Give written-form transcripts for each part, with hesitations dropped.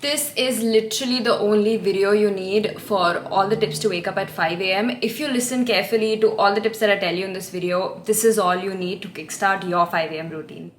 This is literally the only video you need for all the tips to wake up at 5 a.m. If you listen carefully to all the tips that I tell you in this video, this is all you need to kickstart your 5 a.m. routine.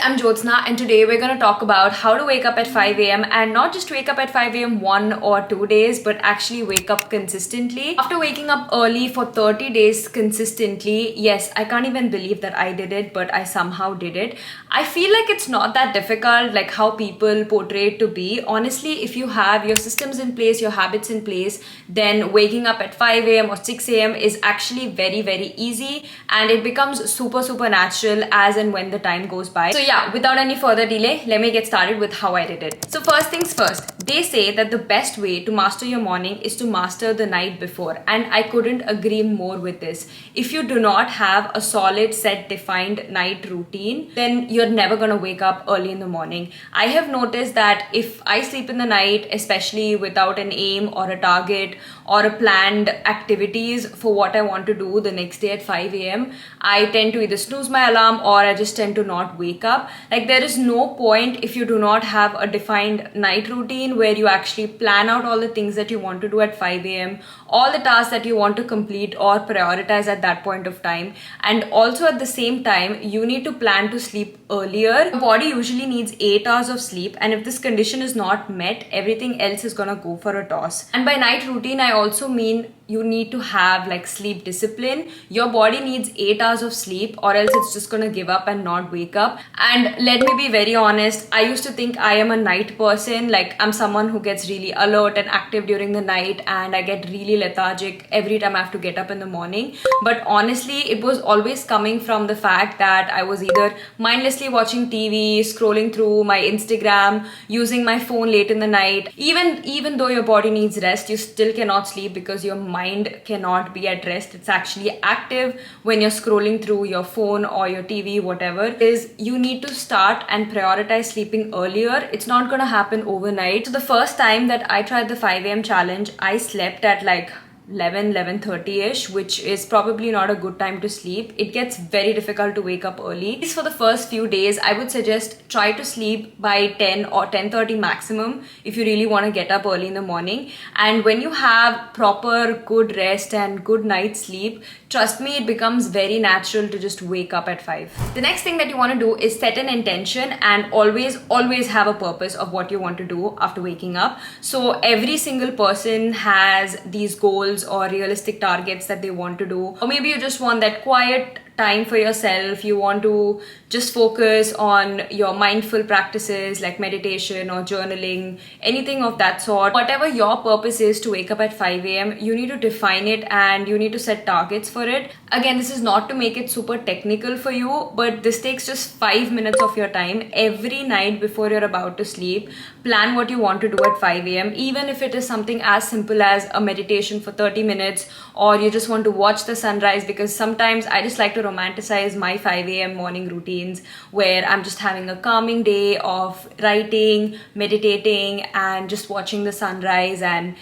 I'm Jyotsna, and today we're going to talk about how to wake up at 5 a.m. and not just wake up at 5 a.m. 1 or 2 days, but actually wake up consistently. After waking up early for 30 days consistently, yes, I can't even believe that I did it, but I somehow did it. I feel like it's not that difficult like how people portray it to be. Honestly, if you have your systems in place, your habits in place, then waking up at 5 a.m. or 6 a.m. is actually very, very easy, and it becomes super natural as and when the time goes by. So yeah, without any further delay, let me get started with how I did it. So first things first, they say that the best way to master your morning is to master the night before, and I couldn't agree more with this. If you do not have a solid set defined night routine, then you're never gonna wake up early in the morning. I have noticed that if I sleep in the night, especially without an aim or a target or a planned activities for what I want to do the next day at 5 a.m., I tend to either snooze my alarm or I just tend to not wake up. Like, there is no point if you do not have a defined night routine where you actually plan out all the things that you want to do at 5 a.m., all the tasks that you want to complete or prioritize at that point of time. And also at the same time, you need to plan to sleep earlier. The body usually needs 8 hours of sleep, and if this condition is not met, everything else is gonna go for a toss. And by night routine, I also mean you need to have like sleep discipline. Your body needs 8 hours of sleep, or else it's just gonna give up and not wake up. And let me be very honest, I used to think I am a night person. Like, I'm someone who gets really alert and active during the night, and I get really lethargic every time I have to get up in the morning. But honestly, it was always coming from the fact that I was either mindlessly watching TV, scrolling through my Instagram, using my phone late in the night. Even though your body needs rest, you still cannot sleep because your mind cannot be at rest. It's actually active when you're scrolling through your phone or your TV, whatever. Is you need to start and prioritize sleeping earlier. It's not gonna happen overnight. So the first time that I tried the 5 a.m. challenge, I slept at like 11:30ish, which is probably not a good time to sleep. It gets very difficult to wake up early. At least for the first few days, I would suggest try to sleep by 10 or 10:30 maximum if you really want to get up early in the morning. And when you have proper good rest and good night's sleep, trust me, it becomes very natural to just wake up at 5. The next thing that you want to do is set an intention and always have a purpose of what you want to do after waking up. So every single person has these goals or realistic targets that they want to do, or maybe you just want that quiet time for yourself. You want to just focus on your mindful practices like meditation or journaling, anything of that sort. Whatever your purpose is to wake up at 5 a.m., you need to define it and you need to set targets for it. Again, this is not to make it super technical for you, but this takes just 5 minutes of your time every night before you're about to sleep. Plan what you want to do at 5 a.m., even if it is something as simple as a meditation for 30 minutes, or you just want to watch the sunrise, because sometimes I just like to romanticize my 5 a.m. morning routines where I'm just having a calming day of writing, meditating, and just watching the sunrise and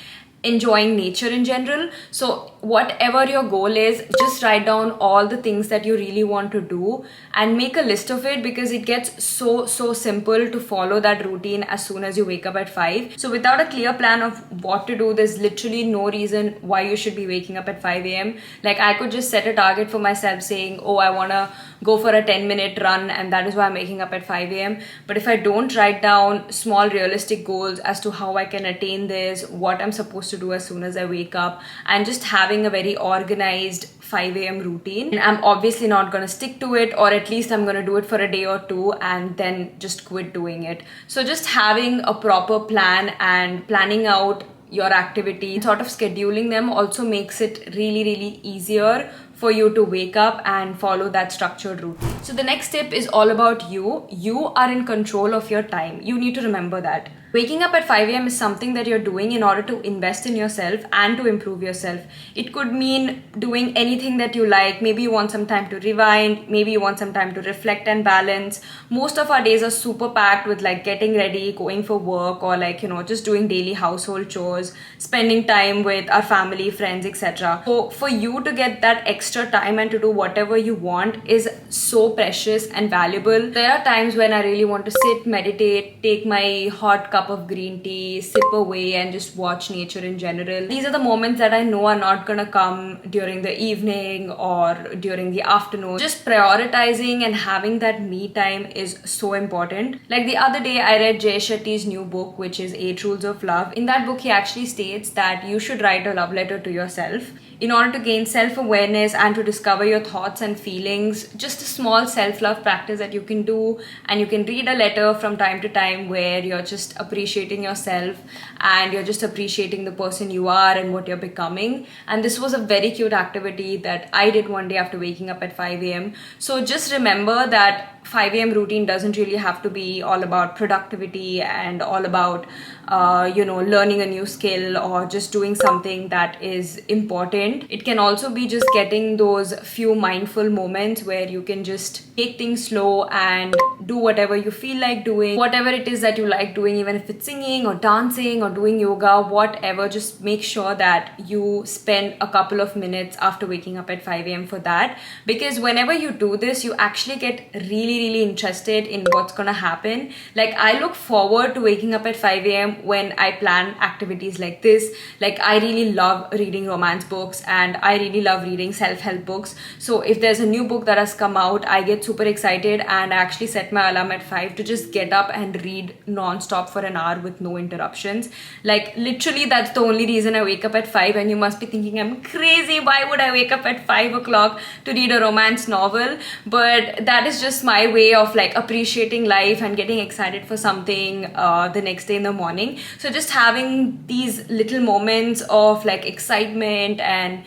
enjoying nature in general. So whatever your goal is, just write down all the things that you really want to do and make a list of it, because it gets so simple to follow that routine as soon as you wake up at 5. So without a clear plan of what to do, there's literally no reason why you should be waking up at 5 a.m. Like, I could just set a target for myself saying, oh, I want to go for a 10-minute run, and that is why I'm waking up at 5 a.m. But if I don't write down small realistic goals as to how I can attain this, what I'm supposed to do as soon as I wake up, and just having a very organized 5 a.m. routine, and I'm obviously not going to stick to it, or at least I'm going to do it for a day or two and then just quit doing it. So just having a proper plan and planning out your activity, sort of scheduling them, also makes it really easier for you to wake up and follow that structured routine. So the next tip is all about you. You are in control of your time. You need to remember that. Waking up at 5 a.m. is something that you're doing in order to invest in yourself and to improve yourself. It could mean doing anything that you like. Maybe you want some time to rewind, maybe you want some time to reflect and balance. Most of our days are super packed with like getting ready, going for work, or like, just doing daily household chores, spending time with our family, friends, etc. So for you to get that extra time and to do whatever you want is so precious and valuable. There are times when I really want to sit, meditate, take my hot cup of green tea, sip away, and just watch nature in general. These are the moments that I know are not gonna come during the evening or during the afternoon. Just prioritizing and having that me time is so important. Like the other day, I read Jay Shetty's new book, which is 8 Rules of Love. In that book, he actually states that you should write a love letter to yourself in order to gain self-awareness and to discover your thoughts and feelings. Just a small self-love practice that you can do, and you can read a letter from time to time where you're just appreciating yourself and you're just appreciating the person you are and what you're becoming. And this was a very cute activity that I did one day after waking up at 5 a.m. So just remember that 5 a.m. routine doesn't really have to be all about productivity and all about learning a new skill or just doing something that is important. It can also be just getting those few mindful moments where you can just take things slow and do whatever you feel like doing, whatever it is that you like doing, even if it's singing or dancing or doing yoga, whatever. Just make sure that you spend a couple of minutes after waking up at 5 a.m. for that, because whenever you do this, you actually get really interested in what's gonna happen. Like I look forward to waking up at 5 a.m. when I plan activities like this. Like I really love reading romance books and I really love reading self-help books. So if there's a new book that has come out, I get super excited and I actually set my alarm at 5 to just get up and read non-stop for an hour with no interruptions. Like literally that's the only reason I wake up at 5, and you must be thinking I'm crazy. Why would I wake up at 5 o'clock to read a romance novel? But that is just my way of like appreciating life and getting excited for something the next day in the morning. So just having these little moments of like excitement and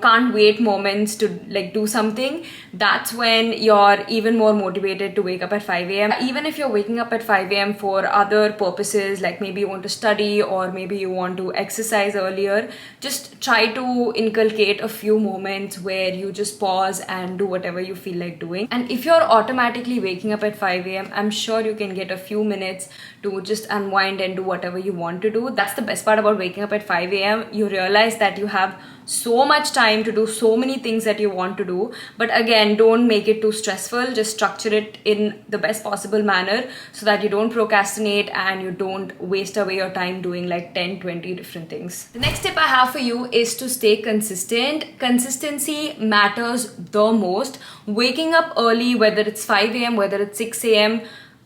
can't wait moments to like do something, that's when you're even more motivated to wake up at 5 a.m. Even if you're waking up at 5 a.m. for other purposes, like maybe you want to study or maybe you want to exercise earlier, just try to inculcate a few moments where you just pause and do whatever you feel like doing. And if you're automatically waking up at 5 a.m., I'm sure you can get a few minutes to just unwind and do whatever you want to do. That's the best part about waking up at 5 a.m. You realize that you have so much time to do so many things that you want to do. But again, don't make it too stressful. Just structure it in the best possible manner so that you don't procrastinate and you don't waste away your time doing like 10-20 different things. The next tip I have for you is to stay consistent. Consistency matters the most. Waking up early, whether it's 5 a.m., whether it's 6 a.m.,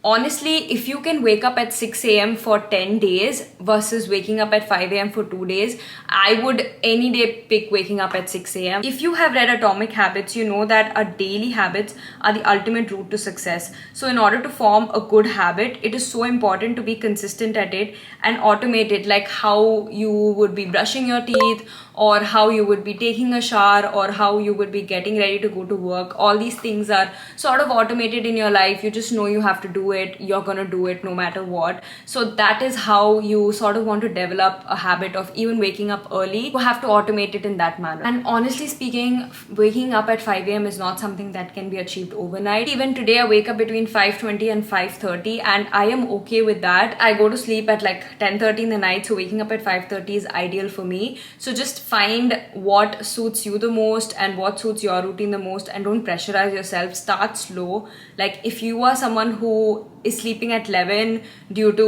honestly, if you can wake up at 6 a.m. for 10 days versus waking up at 5 a.m. for 2 days, I would any day pick waking up at 6 a.m. If you have read Atomic Habits, you know that our daily habits are the ultimate route to success. So in order to form a good habit, it is so important to be consistent at it and automate it, like how you would be brushing your teeth or how you would be taking a shower or how you would be getting ready to go to work. All these things are sort of automated in your life. You just know you have to do it. You're gonna do it no matter what. So that is how you sort of want to develop a habit of even waking up early. You have to automate it in that manner. And honestly speaking, waking up at 5 a.m. is not something that can be achieved overnight. Even today, I wake up between 5:20 and 5:30 and I am okay with that. I go to sleep at like 10:30 in the night, so waking up at 5:30 is ideal for me. So just find what suits you the most and what suits your routine the most, and don't pressurize yourself. Start slow. Like if you are someone who is sleeping at 11 due to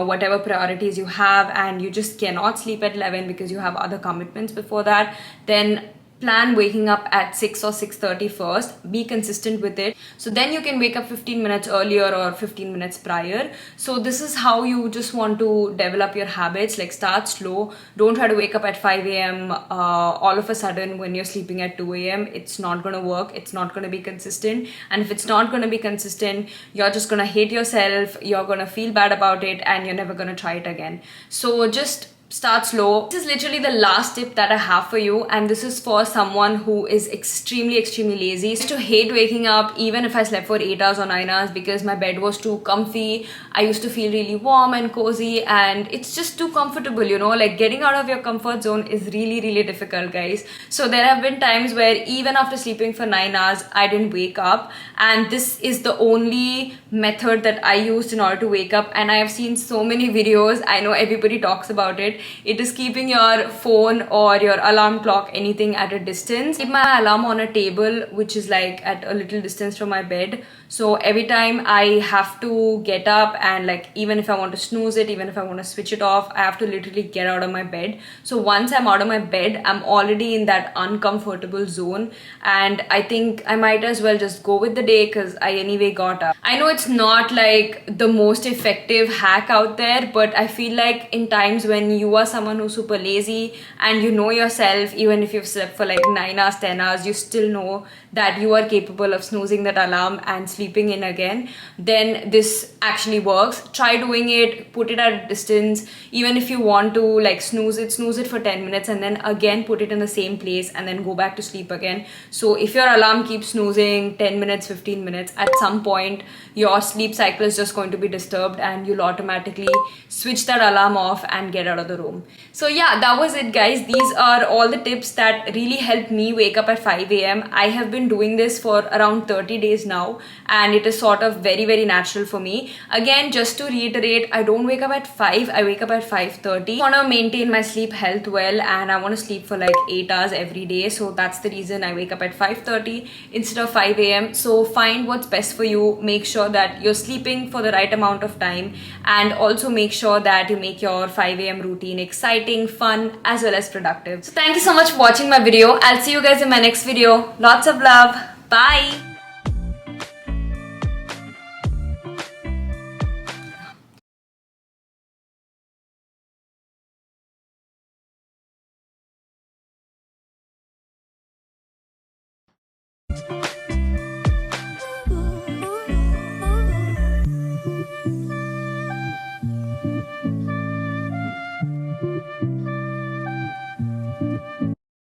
whatever priorities you have and you just cannot sleep at 11 because you have other commitments before that, then plan waking up at 6 or 6:30 first. Be consistent with it. So then you can wake up 15 minutes earlier or 15 minutes prior. So this is how you just want to develop your habits. Like start slow. Don't try to wake up at 5 a.m. All of a sudden when you're sleeping at 2 a.m. It's not going to work. It's not going to be consistent. And if it's not going to be consistent, you're just going to hate yourself. You're going to feel bad about it and you're never going to try it again. So just start slow. This is literally the last tip that I have for you, and this is for someone who is extremely lazy. I used to hate waking up even if I slept for 8 hours or 9 hours because my bed was too comfy. I used to feel really warm and cozy, and it's just too comfortable, you know, like getting out of your comfort zone is really difficult, guys. So there have been times where even after sleeping for 9 hours I didn't wake up, and this is the only method that I used in order to wake up. And I have seen so many videos, I know everybody talks about it. It is keeping your phone or your alarm clock, anything, at a distance. Keep my alarm on a table which is like at a little distance from my bed, so every time I have to get up, and like even if I want to snooze it, even if I want to switch it off, I have to literally get out of my bed. So once I'm out of my bed, I'm already in that uncomfortable zone, and I think I might as well just go with the day because I anyway got up. I know it's not like the most effective hack out there, but I feel like in times when you are someone who's super lazy and you know yourself, even if you've slept for like 9 hours, 10 hours, you still know that you are capable of snoozing that alarm and sleeping in again, then this actually works. Try doing it, put it at a distance. Even if you want to like snooze it for 10 minutes and then again put it in the same place and then go back to sleep again. So if your alarm keeps snoozing 10 minutes, 15 minutes, at some point your sleep cycle is just going to be disturbed and you'll automatically switch that alarm off and get out of the room. So yeah, that was it, guys. These are all the tips that really helped me wake up at 5 a.m. I have been doing this for around 30 days now, and it is sort of very natural for me. Again, just to reiterate, I don't wake up at 5, I wake up at 5:30. I want to maintain my sleep health well, and I want to sleep for like 8 hours every day, so that's the reason I wake up at 5:30 instead of 5 a.m. So find what's best for you, make sure that you're sleeping for the right amount of time, and also make sure that you make your 5 a.m. routine exciting, fun, as well as productive. So thank you so much for watching my video. I'll see you guys in my next video. Lots of love. Bye.